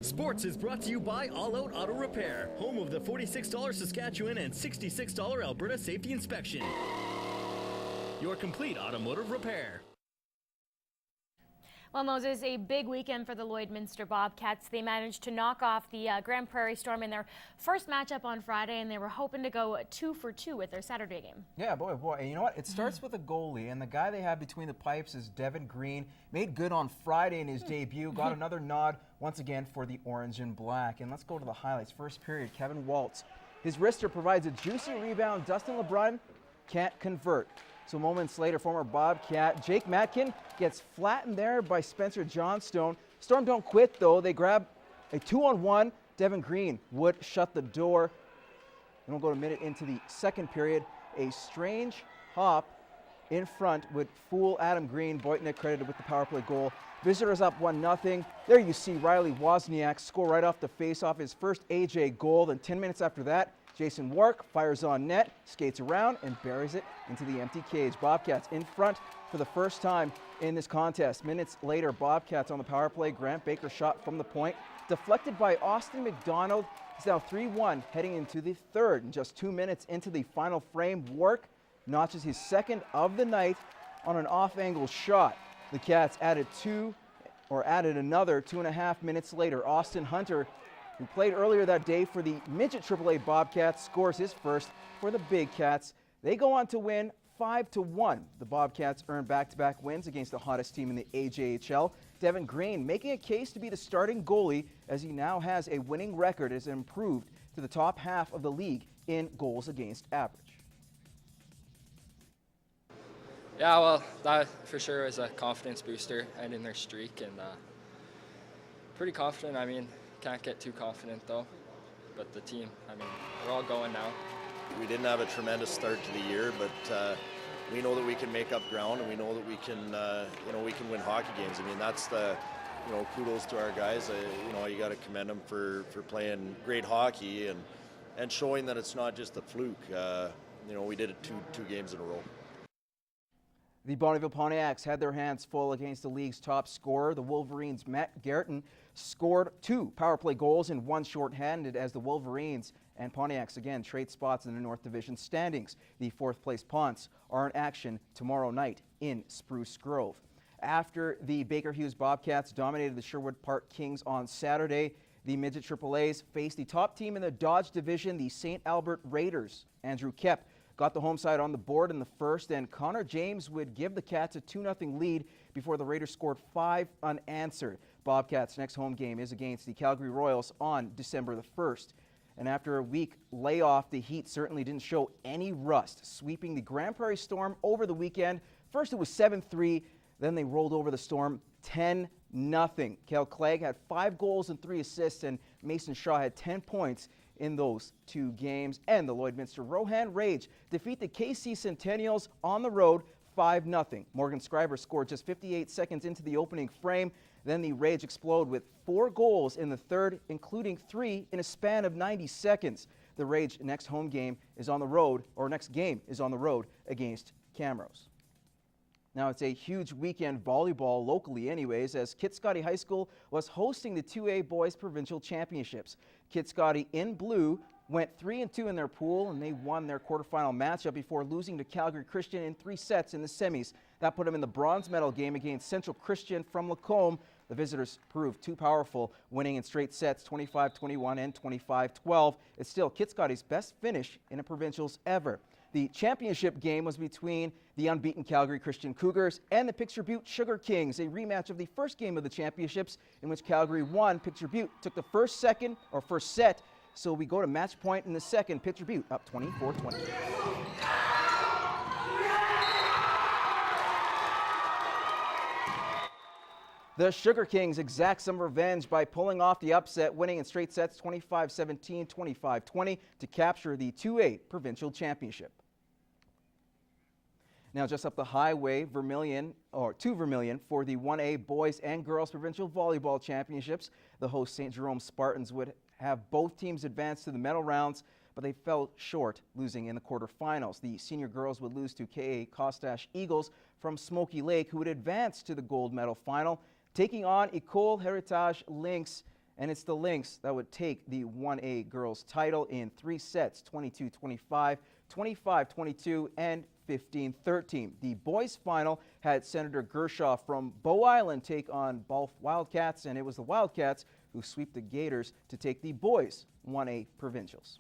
Sports is brought to you by All Out Auto Repair, home of the $46 Saskatchewan and $66 Alberta Safety Inspection. Your complete automotive repair. Well, Moses, a big weekend for the Lloydminster Bobcats. They managed to knock off the Grand Prairie Storm in their first matchup on Friday, and they were hoping to go 2 for 2 with their Saturday game. Yeah, boy. And you know what? It starts with a goalie, and the guy they have between the pipes is Devin Green. Made good on Friday in his debut. Got another nod once again for the orange and black. And let's go to the highlights. First period, Kevin Waltz. His wrister provides a juicy rebound. Dustin LeBrun can't convert. So moments later, former Bobcat Jake Matkin gets flattened there by Spencer Johnstone. Storm don't quit, though. They grab a 2-on-1. Devin Green would shut the door. And we'll go a minute into the second period. A strange hop in front would fool Adam Green. Boytnick credited with the power play goal. Visitors up 1-0. There you see Riley Wozniak score right off the face-off, his first AJ goal. Then 10 minutes after that, Jason Wark fires on net, skates around, and buries it into the empty cage. Bobcats in front for the first time in this contest. Minutes later, Bobcats on the power play. Grant Baker shot from the point, deflected by Austin McDonald. It's now 3-1 heading into the third. And just 2 minutes into the final frame, Wark notches his second of the night on an off-angle shot. The Cats added another 2.5 minutes later. Austin Hunter, who played earlier that day for the midget AAA Bobcats, scores his first for the Big Cats. They go on to win 5-1. The Bobcats earn back-to-back wins against the hottest team in the AJHL. Devin Green making a case to be the starting goalie, as he now has a winning record, has improved to the top half of the league in goals against average. Yeah, well, that for sure was a confidence booster ending their streak, and pretty confident. I mean, can't get too confident though, but the team, I mean, we're all going now. We didn't have a tremendous start to the year, but we know that we can make up ground, and we know that we can, we can win hockey games. I mean, that's the, kudos to our guys. You got to commend them for playing great hockey and showing that it's not just a fluke. We did it two games in a row. The Bonneville Pontiacs had their hands full against the league's top scorer. The Wolverines' Matt Garrison scored 2 power play goals and 1 shorthanded, as the Wolverines and Pontiacs again trade spots in the North Division standings. The 4th place Ponts are in action tomorrow night in Spruce Grove. After the Baker Hughes Bobcats dominated the Sherwood Park Kings on Saturday, the midget AAAs faced the top team in the Dodge Division, the St. Albert Raiders. Andrew Kep got the home side on the board in the first, and Connor James would give the Cats a 2-0 lead before the Raiders scored 5 unanswered. Bobcats' next home game is against the Calgary Royals on December the 1st. And after a week layoff, the Heat certainly didn't show any rust, sweeping the Grand Prairie Storm over the weekend. First it was 7-3, then they rolled over the Storm 10-0. Kel Clegg had 5 goals and 3 assists, and Mason Shaw had 10 points in those 2 games. And the Lloydminster Rohan Rage defeat the KC Centennials on the road 5-0. Morgan Scriber scored just 58 seconds into the opening frame. Then the Rage explode with 4 goals in the third, including 3 in a span of 90 seconds. The Rage next game is on the road against Camrose. Now, it's a huge weekend volleyball locally anyways, as Kitscoty High School was hosting the 2A Boys Provincial Championships. Kitscoty in blue went 3-2 in their pool, and they won their quarterfinal matchup before losing to Calgary Christian in 3 sets in the semis. That put them in the bronze medal game against Central Christian from Lacombe. The visitors proved too powerful, winning in straight sets 25-21 and 25-12. It's still Kitscoty's best finish in a provincials ever. The championship game was between the unbeaten Calgary Christian Cougars and the Picture Butte Sugar Kings, a rematch of the first game of the championships in which Calgary won. Picture Butte took the first set, so we go to match point in the second. Picture Butte up 24-20. The Sugar Kings exact some revenge by pulling off the upset, winning in straight sets 25-17, 25-20 to capture the 2A Provincial Championship. Now just up the highway, to Vermilion for the 1A Boys and Girls Provincial Volleyball Championships. The host St. Jerome Spartans would have both teams advance to the medal rounds, but they fell short, losing in the quarterfinals. The senior girls would lose to K.A. Costache Eagles from Smoky Lake, who would advance to the gold medal final, taking on Ecole Heritage Lynx and it's the Lynx that would take the 1A girls title in 3 sets, 22-25, 25-22, and 15-13. The boys' final had Senator Gershaw from Bow Island take on Balf Wildcats, and it was the Wildcats who sweep the Gators to take the boys' 1A provincials.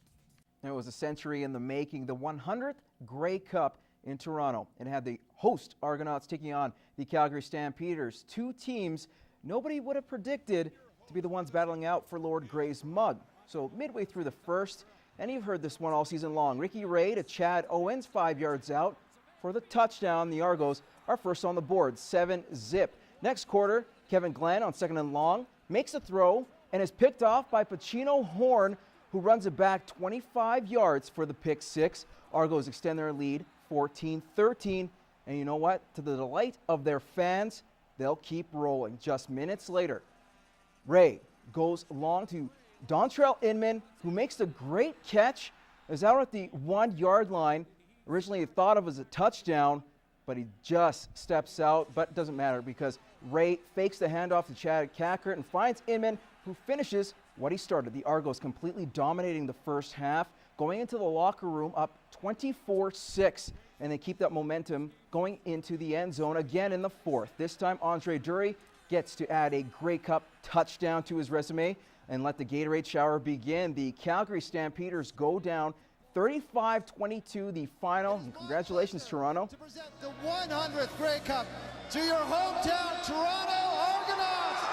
It was a century in the making, the 100th Grey Cup in Toronto. It had the host Argonauts taking on the Calgary Stampeders, 2 teams nobody would have predicted to be the ones battling out for Lord Grey's mug. So midway through the first, and you've heard this one all season long, Ricky Ray to Chad Owens 5 yards out for the touchdown. The Argos are first on the board, 7-zip. Next quarter, Kevin Glenn on 2nd and long makes a throw and is picked off by Pacino Horn, who runs it back 25 yards for the pick 6. Argos extend their lead 14-13, and you know what? To the delight of their fans, they'll keep rolling. Just minutes later, Ray goes long to Dontrell Inman, who makes the great catch, is out at the 1 yard line. Originally thought of as a touchdown, but he just steps out, but it doesn't matter because Ray fakes the handoff to Chad Cackert and finds Inman, who finishes what he started. The Argos completely dominating the first half, going into the locker room up 24-6, and they keep that momentum going into the end zone again in the fourth. This time, Andre Dury gets to add a Grey Cup touchdown to his resume and let the Gatorade shower begin. The Calgary Stampeders go down 35-22, the final. And congratulations, Toronto. To present the 100th Grey Cup to your hometown Toronto Argonauts.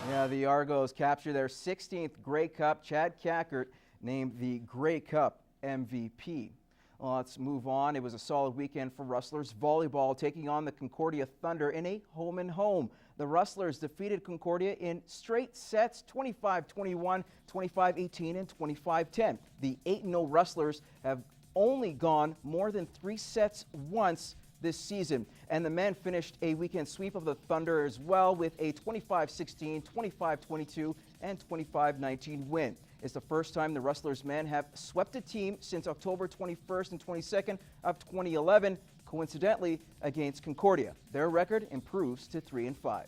Yeah, the Argos capture their 16th Grey Cup. Chad Cackert named the Grey Cup MVP. Well, let's move on. It was a solid weekend for Rustlers volleyball, taking on the Concordia Thunder in a home-and-home. The Rustlers defeated Concordia in straight sets, 25-21, 25-18, and 25-10. The 8-0 Rustlers have only gone more than 3 sets once this season, and the men finished a weekend sweep of the Thunder as well with a 25-16, 25-22, and 25-19 win. It's the first time the Rustlers men have swept a team since October 21st and 22nd of 2011, coincidentally against Concordia. Their record improves to 3-5.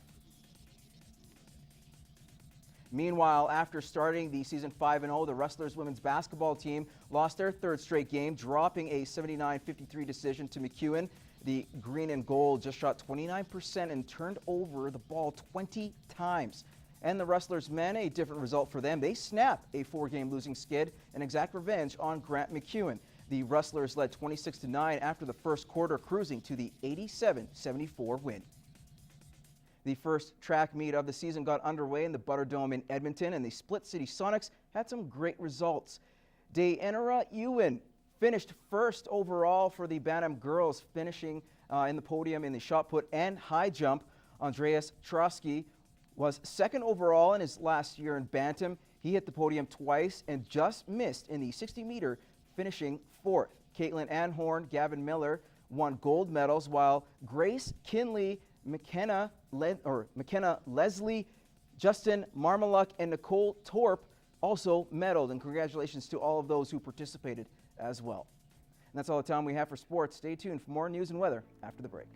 Meanwhile, after starting the season 5-0, the Rustlers women's basketball team lost their 3rd straight game, dropping a 79-53 decision to McEwen. The green and gold just shot 29% and turned over the ball 20 times. And the Rustlers men, a different result for them. They snap a 4-game losing skid and exact revenge on Grant McEwen. The Rustlers led 26-9 after the first quarter, cruising to the 87-74 win. The first track meet of the season got underway in the Butterdome in Edmonton, and the Split City Sonics had some great results. Dayanara Ewan finished first overall for the Bantam girls, finishing in the podium in the shot put and high jump. Andreas Trotsky was second overall in his last year in Bantam. He hit the podium twice and just missed in the 60-meter, finishing 4th. Caitlin Anhorn, Gavin Miller won gold medals, while Grace Kinley, McKenna Leslie, Justin Marmaluk, and Nicole Torp also medaled. And congratulations to all of those who participated as well. And that's all the time we have for sports. Stay tuned for more news and weather after the break.